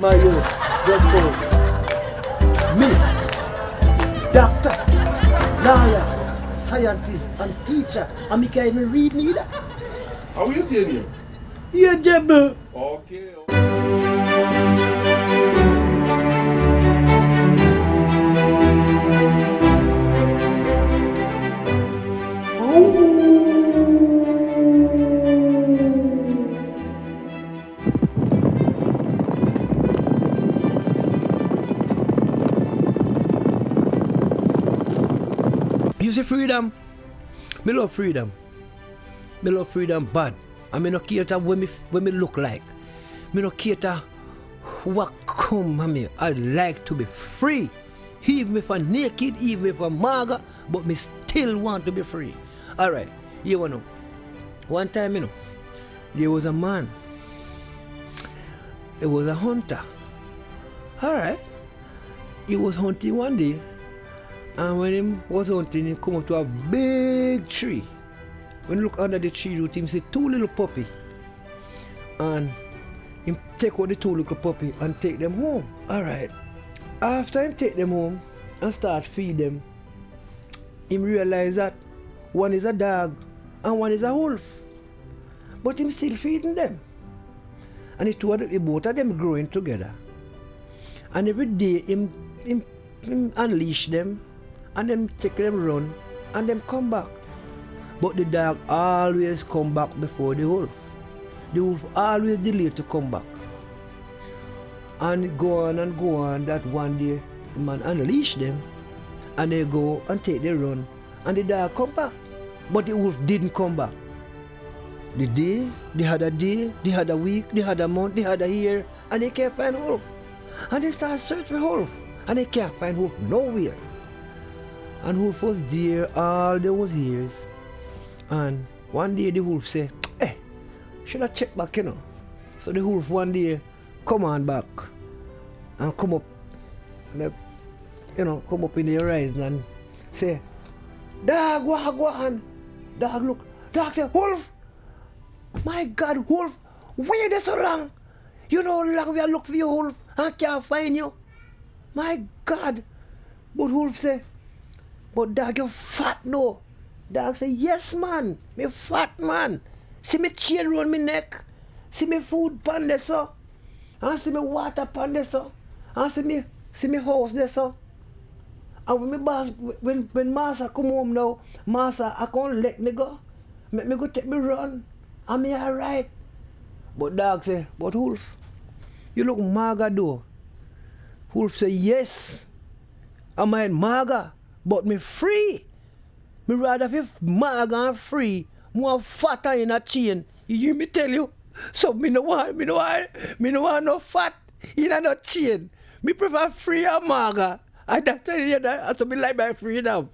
My youth, dress code. Me, doctor, lawyer, scientist, and teacher. And me can't even read neither. How will you say your name? Ageable. Okay. You see freedom? Me love freedom. Me love freedom bad. And me no cater when me look like. Me no cater what come on me. I like to be free. Even if I'm naked, even if I'm mager, but me still want to be free. Alright, you wanna know. One time, you know, there was a man. It was a hunter. Alright. He was hunting one day. And when he was hunting, he come up to a big tree. When he look under the tree root, he see two little puppy. And he take out the two little puppy and take them home. Alright. After he take them home and start feed them, he realize that one is a dog and one is a wolf. But him still feeding them. And the both of them growing together. And every day him unleash them and then take them run and them come back. But the dog always come back before the wolf. The wolf always delay to come back. And go on that one day the man unleash them and they go and take the run and the dog come back. But the wolf didn't come back. The day, they had a week, they had a month, they had a year, and they can't find wolf. And they start search for wolf and they can't find wolf nowhere. And wolf was there all those years. And one day the wolf say, hey, should I check back, you know? So the wolf one day come on back and come up, come up in the horizon and say, dog, go on. Dog look, dog say, wolf! My God, wolf, where you there so long? You know how long we are looking for you, wolf, and can't find you. My God. But wolf say, but dog, you fat though. Dog say, yes man, me fat man. See me chain round me neck. See me food pan there so. And see me water pan there so. And see me house there so. And when me boss, when master come home now, master I can't let me go. Make me go take me run. And me alright. But dog say, but wolf, you look mager though. Wolf say, yes, I'm mager, but me free. Me rather be mager and free, more fatter in a chain. You hear me tell you? So me no want no fat in a no chain. Me prefer free and mager. I tell you that, so me like my freedom.